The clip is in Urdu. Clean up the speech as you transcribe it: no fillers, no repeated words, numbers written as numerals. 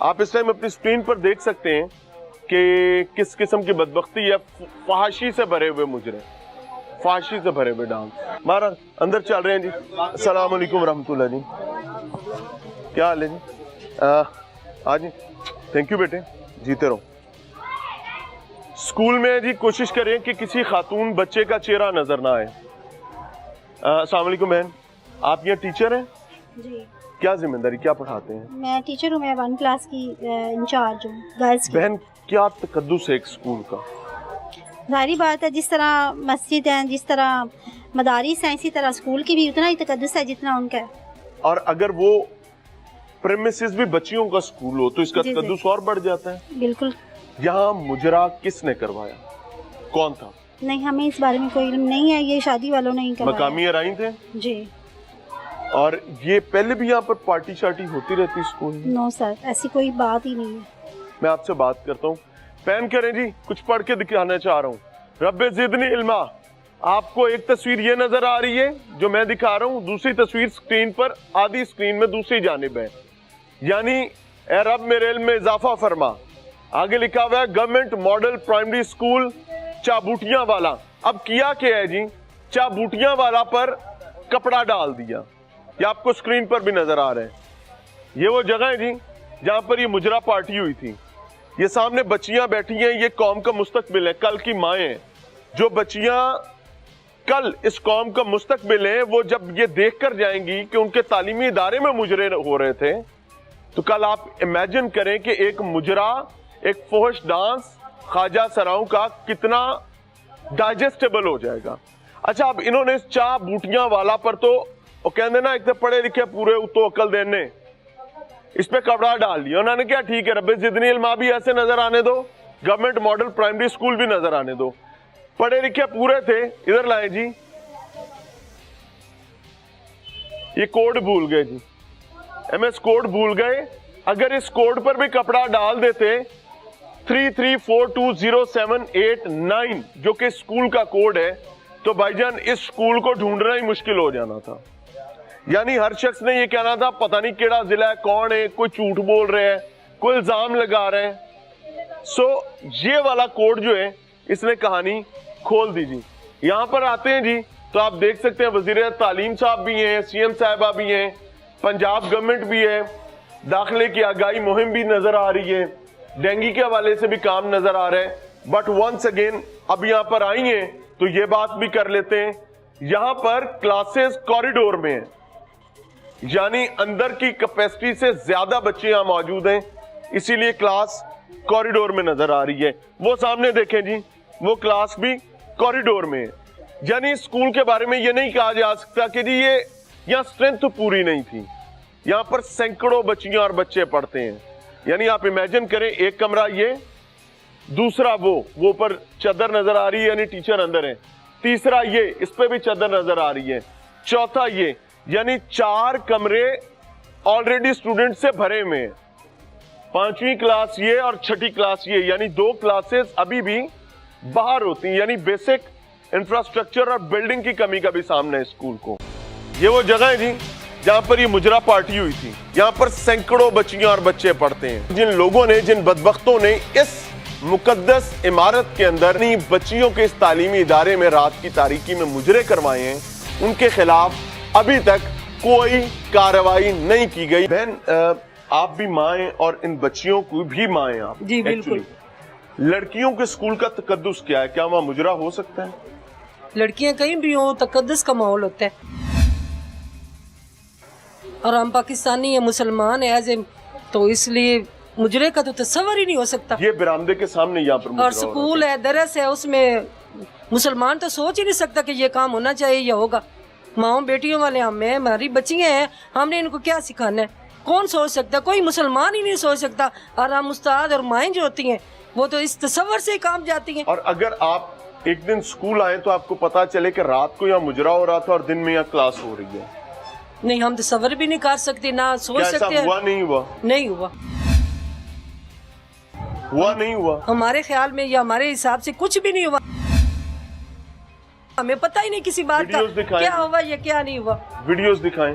آپ اس ٹائم اپنی اسکرین پر دیکھ سکتے ہیں کہ کس قسم کی بدبختی ہے، فحاشی سے بھرے ہوئے مجرم، فحاشی سے بھرے ہوئے ڈانس. ہمارا اندر چل رہے ہیں جی. السلام علیکم ورحمۃ اللہ جی، کیا حال ہے جی؟ ہاں جی، تھینک یو بیٹے، جیتے رہو. اسکول میں جی کوشش کریں کہ کسی خاتون بچے کا چہرہ نظر نہ آئے. السلام علیکم بہن، آپ یہ ٹیچر ہیں؟ جی. کیا ذمہ داری، کیا پڑھاتے ہیں؟ میں ٹیچر ہوں، میں 1 کلاس کی انچارج ہوں گرلس کی. بہن کیا تقدس ہے ایک اسکول کا؟ ظاہری بات ہے، جس طرح مسجد ہیں، جس طرح مدارس ہیں، اسی طرح اسکول کی بھی اتنا ہی تقدس ہے جتنا ان کا ہے. اور اگر وہ پریمیسز بھی بچیوں کا اسکول ہو تو اس کا جی تقدس اور بڑھ جاتا ہے. بالکل. یہاں مجرا کس نے کروایا، کون تھا؟ نہیں، ہمیں اس بارے میں کوئی علم نہیں ہے، یہ شادی والوں نے ہی کروایا. مقامی ارائیں تھے؟ جی. اور یہ پہلے بھی یہاں پر پارٹی شارٹی ہوتی رہتی اسکول میں؟ نو سر، ایسی کوئی بات ہی نہیں ہے. میں آپ سے بات کرتا ہوں. پین کریں جی، کچھ پڑھ کے دکھانا چاہ رہا ہوں. رب زدنی علما. آپ کو ایک تصویر یہ نظر آ رہی ہے جو میں دکھا رہا ہوں، دوسری تصویر اسکرین پر، آدھی اسکرین میں دوسری جانب ہے. یعنی اے رب میرے علم میں اضافہ فرما. آگے لکھا ہوا ہے گورنمنٹ ماڈل پرائمری اسکول چابوٹیاں والا. اب کیا ہے جی، چابوٹیاں والا پر کپڑا ڈال دیا. یہ آپ کو اسکرین پر بھی نظر آ رہے ہیں. یہ وہ جگہ ہے جی جہاں پر یہ مجرا پارٹی ہوئی تھی. یہ سامنے بچیاں بیٹھی ہیں، یہ قوم کا مستقبل ہے، کل کی مائیں ہیں. جو بچیاں کل اس قوم کا مستقبل ہیں، وہ جب یہ دیکھ کر جائیں گی کہ ان کے تعلیمی ادارے میں مجرے ہو رہے تھے، تو کل آپ امیجن کریں کہ ایک مجرا، ایک فحش ڈانس خواجہ سراؤں کا کتنا ڈائجسٹیبل ہو جائے گا. اچھا، اب انہوں نے اس چا بوٹیاں والا پر تو وہ کہندے نا ایک تو پڑھے لکھے پورے تو عقل دینے، اس پہ کپڑا ڈال دیا. انہوں نے کیا ٹھیک ہے، رب زدنی علما بھی ایسے نظر آنے دو، گورنمنٹ ماڈل پرائمری اسکول بھی نظر آنے دو. پڑھے لکھے پورے تھے، ادھر لائیں جی. یہ کوڈ بھول گئے جی، ایم ایس کوڈ بھول گئے. اگر اس کوڈ پر بھی کپڑا ڈال دیتے 33420789 جو کہ اسکول کا کوڈ ہے، تو بھائی جان اس اسکول کو ڈھونڈنا ہی مشکل ہو جانا تھا. یعنی ہر شخص نے یہ کہنا تھا پتہ نہیں کیڑا ضلع ہے، کون ہے، کوئی جھوٹ بول رہے ہیں، کوئی الزام لگا رہے ہیں. سو یہ والا کوڈ جو ہے اس نے کہانی کھول دی جی. یہاں پر آتے ہیں جی تو آپ دیکھ سکتے ہیں وزیر تعلیم صاحب بھی ہیں، سی ایم صاحبہ بھی ہیں، پنجاب گورنمنٹ بھی ہے، داخلے کی آگاہی مہم بھی نظر آ رہی ہے، ڈینگی کے حوالے سے بھی کام نظر آ رہا ہے. بٹ ونس اگین اب یہاں پر آئی ہیں تو یہ بات بھی کر لیتے ہیں. یہاں پر کلاسز کوریڈور میں ہیں، یعنی اندر کی کیپیسٹی سے زیادہ بچے یہاں موجود ہیں، اسی لیے کلاس کوریڈور میں نظر آ رہی ہے. وہ سامنے دیکھیں جی، وہ کلاس بھی کوریڈور میں ہے. یعنی اسکول کے بارے میں یہ نہیں کہا جا سکتا کہ جی یہ یہاں اسٹرینتھ پوری نہیں تھی. یہاں پر سینکڑوں بچیاں اور بچے پڑھتے ہیں. یعنی آپ امیجن کریں، ایک کمرہ یہ، دوسرا وہ پر چادر نظر آ رہی ہے یعنی ٹیچر اندر ہے، تیسرا یہ، اس پہ بھی چادر نظر آ رہی ہے، چوتھا یہ، یعنی 4 کمرے آلریڈی اسٹوڈنٹ سے بھرے ہوئے ہیں. 5ویں کلاس یہ اور 6ٹھی کلاس یہ، یعنی 2 کلاسز ابھی بھی باہر ہوتی ہیں. یعنی بیسک انفراسٹرکچر اور بلڈنگ کی کمی کا بھی سامنا ہے اسکول کو. یہ وہ جگہ ہے جی جہاں پر یہ مجرا پارٹی ہوئی تھی. یہاں پر سینکڑوں بچیاں اور بچے پڑھتے ہیں. جن لوگوں نے، جن بدبختوں نے اس مقدس عمارت کے اندر اپنی بچیوں کے اس تعلیمی ادارے میں رات کی تاریکی میں مجرے کروائے ہیں، ان کے خلاف ابھی تک کوئی کارروائی نہیں کی گئی. بہن آپ بھی ماں ہیں اور ان بچیوں کو بھی ماں ہیں آپ. جی بالکل. لڑکیوں کے اسکول کا تقدس کیا ہے؟ کیا وہاں مجرا ہو سکتا ہے؟ لڑکیاں کہیں بھی ہوں، تقدس کا ماحول ہوتا ہے. اور ہم پاکستانی ہیں، مسلمان ہیں ایز اے، تو اس لیے مجرے کا تو تصور ہی نہیں ہو سکتا. یہ برآمدے کے سامنے یہاں پر اور سکول ہے، درس ہے، اس میں مسلمان تو سوچ ہی نہیں سکتا کہ یہ کام ہونا چاہیے یا ہوگا. ماؤں بیٹیوں والے ہم ہیں، ہماری بچیاں ہیں، ہم نے ان کو کیا سکھانا ہے؟ کون سوچ سکتا؟ کوئی مسلمان ہی نہیں سوچ سکتا. اور ہم استاد اور مائیں جو ہوتی ہیں وہ تو اس تصور سے کام جاتی ہیں. اور اگر آپ ایک دن اسکول آئے تو آپ کو پتا چلے کہ رات کو یہاں مجرا ہو رہا تھا اور دن میں یہاں کلاس ہو رہی ہے، نہیں، ہم تصور بھی نہیں کر سکتے، نہ سوچ سکتے. ایسا ہوا نہیں ہوا؟ نہیں ہوا. ہوا نہیں ہوا. ہمارے خیال میں یا ہمارے حساب سے کچھ بھی نہیں ہوا. ہمیں پتہ ہی نہیں کسی بات کا کیا ہوا یا کیا نہیں ہوا. ویڈیوز دکھائیں.